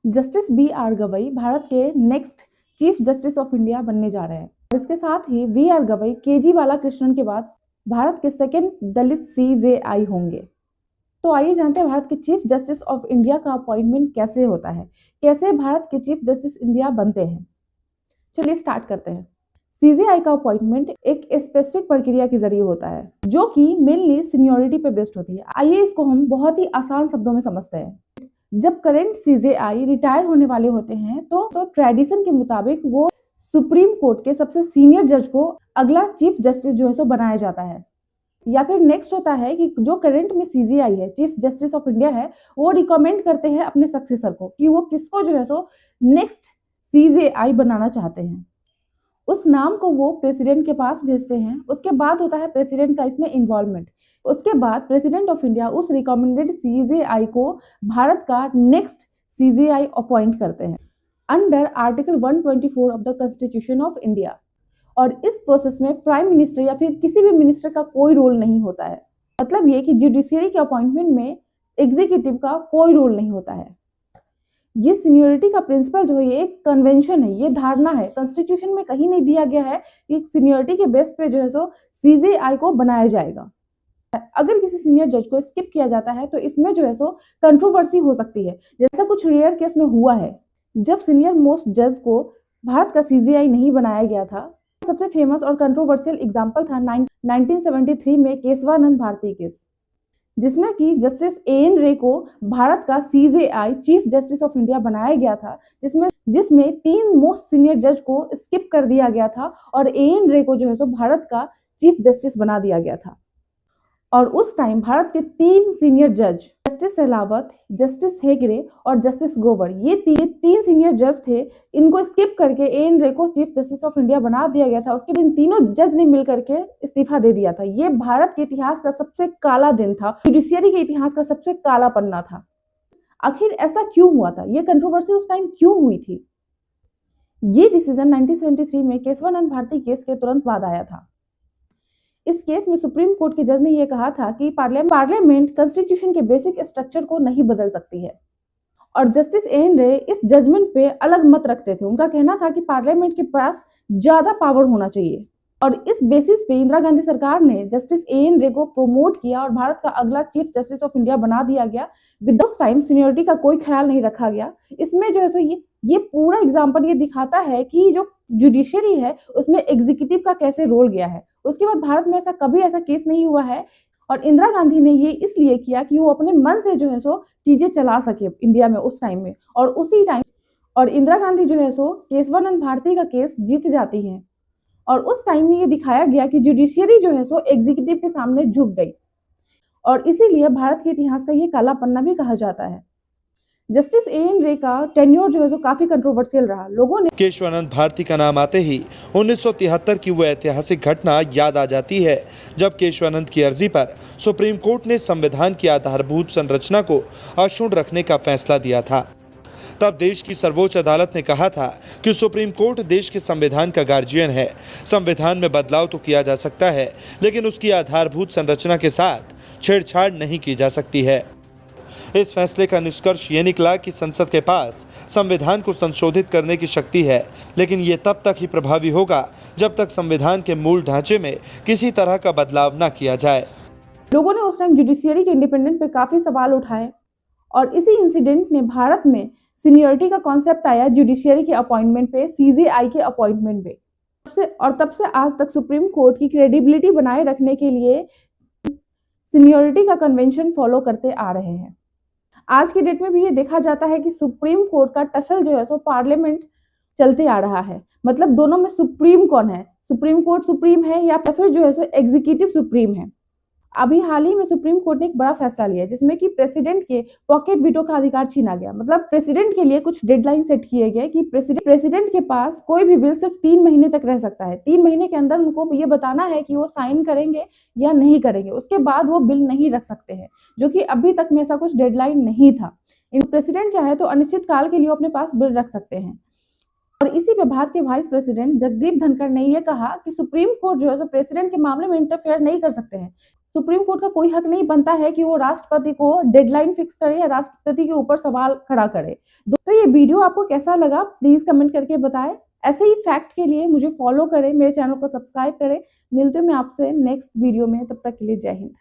Justice B R Gavai Bharat के next chief justice of India बनने जा रहे हैं। इसके साथ ही वी आर गवई केजीवाला कृष्णन के बाद भारत के सेकंड दलित सीजेआई होंगे। तो आइए जानते हैं भारत के चीफ जस्टिस ऑफ इंडिया का अपॉइंटमेंट कैसे होता है, कैसे भारत के चीफ जस्टिस इंडिया बनते हैं। चलिए स्टार्ट करते हैं। सीजेआई का अपॉइंटमेंट एक स्पेसिफिक प्रक्रिया के जरिए होता है जो कि मेनली सीनियरिटी पे बेस्ड होती है। आइए इसको हम बहुत ही आसान शब्दों में समझते हैं। जब करंट सीजेआई रिटायर होने वाले होते हैं तो ट्रेडिशन के मुताबिक वो सुप्रीम कोर्ट के सबसे सीनियर जज को अगला चीफ जस्टिस जो है सो बनाया जाता है। या फिर नेक्स्ट होता है कि जो करंट में सीजेआई है, चीफ जस्टिस ऑफ इंडिया है, वो रिकमेंड करते हैं अपने सक्सेसर को कि वो किसको जो है सो नेक्स्ट सीजेआई बनाना चाहते हैं। उस नाम को वो प्रेसिडेंट के पास भेजते हैं। उसके बाद होता है प्रेसिडेंट का इसमें इन्वॉल्वमेंट। उसके बाद प्रेसिडेंट ऑफ इंडिया उस रिकमेंडेड सीजेआई को भारत का नेक्स्ट सीजेआई अपॉइंट करते हैं under article 124 of the constitution of India. और इस प्रोसेस में प्राइम मिनिस्टर या फिर किसी भी मिनिस्टर का कोई रोल नहीं होता है। मतलब ये कि जुडिशियरी के अपॉइंटमेंट में एग्जीक्यूटिव का कोई रोल नहीं होता है। ये सीनियरिटी का प्रिंसिपल जो है ये एक कन्वेंशन है, ये धारणा है। कॉन्स्टिट्यूशन में कहीं नहीं दिया गया है कि सीनियरिटी के बेस पे जो है सो सीजेआई को बनाया जाएगा। अगर किसी सीनियर जज को स्किप किया जाता है तो इसमें जो है सो कंट्रोवर्सी हो सकती है, जैसा कुछ रेयर केस में हुआ है जब सीनियर मोस्ट जज को भारत का सीजेआई नहीं बनाया गया था। सबसे फेमस और कंट्रोवर्शियल एग्जाम्पल था 1973 में केशवानंद भारती केस, जिसमें कि जस्टिस एएन रे को भारत का CJI chief justice of India बनाया गया था, जिसमें 3 मोस्ट सीनियर जज को स्किप कर दिया गया था और एएन रे को जो है सो भारत का चीफ जस्टिस बना दिया गया था। और उस टाइम भारत के 3 सीनियर जज, जस्टिस सहलावत, जस्टिस हेगड़े और जस्टिस ग्रोवर, ये तीन सीनियर जज थे। इनको स्किप करके एएन रे को चीफ जस्टिस ऑफ इंडिया बना दिया गया था। उसके दिन तीनों जज ने मिलकर के इस्तीफा दे दिया था। ये भारत के इतिहास का सबसे काला दिन था, जुडिशियरी के इतिहास का सबसे काला पन्ना था। आखिर ऐसा क्यों हुआ था? ये कंट्रोवर्सी उस टाइम क्यों हुई थी? ये डिसीजन 1973 में केशवानंद भारती केस के तुरंत बाद आया था। इस केस में सुप्रीम कोर्ट के जज ने यह कहा था कि पार्लियामेंट कॉन्स्टिट्यूशन के बेसिक स्ट्रक्चर को नहीं बदल सकती है। और जस्टिस एएन रे इस जजमेंट पे अलग मत रखते थे। उनका कहना था कि पार्लियामेंट के पास ज्यादा पावर होना चाहिए। और इस बेसिस पे इंदिरा गांधी सरकार ने जस्टिस एएन रे को प्रमोट किया और भारत का अगला चीफ जस्टिस ऑफ इंडिया बना दिया गया। विद उस टाइम सीनियरिटी का कोई ख्याल नहीं रखा गया। इसमें जो है सो ये पूरा एग्जाम्पल ये दिखाता है कि जो जुडिशियरी है उसमें एग्जीक्यूटिव का कैसे रोल गया है। उसके बाद भारत में कभी ऐसा केस नहीं हुआ है। और इंदिरा गांधी ने ये इसलिए किया कि वो अपने मन से जो है सो चीजें चला सके इंडिया में उस टाइम में। और उसी टाइम और इंदिरा गांधी जो है सो केशवानंद भारती का केस जीत जाती हैं। और उस टाइम में ये दिखाया गया कि जुडिशियरी जो है सो एग्जीक्यूटिव के सामने झुक गई। और इसीलिए भारत के इतिहास का ये काला पन्ना भी कहा जाता है। जस्टिस एएन रे का टेन्योर जो है सो काफी कंट्रोवर्शियल रहा। लोगों ने केशवानंद भारती का नाम आते ही 1973 की वो ऐतिहासिक घटना याद आ जाती है जब केशवानंद की अर्जी पर सुप्रीम कोर्ट ने संविधान की आधारभूत संरचना को अक्षुण्ण रखने का फैसला दिया था। तब देश की सर्वोच्च अदालत ने कहा था कि सुप्रीम कोर्ट देश के संविधान का गार्जियन है। संविधान में बदलाव तो किया जा सकता है, लेकिन उसकी आधारभूत संरचना के साथ छेड़छाड़ नहीं की जा सकती है। इस फैसले का निष्कर्ष ये निकला कि संसद के पास संविधान को संशोधित करने की शक्ति है, लेकिन ये तब तक ही प्रभावी होगा जब तक संविधान के मूल ढांचे में किसी तरह का बदलाव न किया जाए। लोगों ने उस टाइम जुडिशियरी के इंडिपेंडेंट पे काफी सवाल उठाए और इसी इंसिडेंट ने भारत में सीनियरिटी का कॉन्सेप्ट आया जुडिशियरी के अपॉइंटमेंट पे, सीजेआई के अपॉइंटमेंट पे। और तब से आज तक सुप्रीम कोर्ट की क्रेडिबिलिटी बनाए रखने के लिए सीनियरिटी का कन्वेंशन फॉलो करते आ रहे हैं। आज की डेट में भी ये देखा जाता है कि सुप्रीम कोर्ट का टसल जो है सो पार्लियामेंट चलते आ रहा है। मतलब दोनों में सुप्रीम कौन है? सुप्रीम कोर्ट सुप्रीम है या फिर जो है सो एग्जीक्यूटिव सुप्रीम है। अभी हाल ही में सुप्रीम कोर्ट ने एक बड़ा फैसला लिया जिसमें कि प्रेसिडेंट के पॉकेट वीटो का अधिकार छीना गया। मतलब प्रेसिडेंट के लिए कुछ डेडलाइन सेट किए गए कि प्रेसिडेंट के पास कोई भी बिल सिर्फ 3 महीने तक रह सकता है। 3 महीने के अंदर उनको ये बताना है कि वो साइन करेंगे या नहीं करेंगे। उसके बाद वो बिल नहीं रख सकते हैं, जो कि अभी तक में ऐसा कुछ डेडलाइन नहीं था। प्रेसिडेंट चाहे तो अनिश्चित काल के लिए अपने पास बिल रख सकते हैं। और इसी पे भारत के वाइस प्रेसिडेंट जगदीप धनखड़ ने यह कहा कि सुप्रीम कोर्ट जो है सो प्रेसिडेंट के मामले में इंटरफेयर नहीं कर सकते हैं। सुप्रीम कोर्ट का कोई हक नहीं बनता है कि वो राष्ट्रपति को डेडलाइन फिक्स करे या राष्ट्रपति के ऊपर सवाल खड़ा करे। तो ये वीडियो आपको कैसा लगा प्लीज कमेंट करके बताएं। ऐसे ही फैक्ट के लिए मुझे फॉलो करें, मेरे चैनल को सब्सक्राइब करें। मिलते हैं मैं आपसे नेक्स्ट वीडियो में, तब तक के लिए जय हिंद।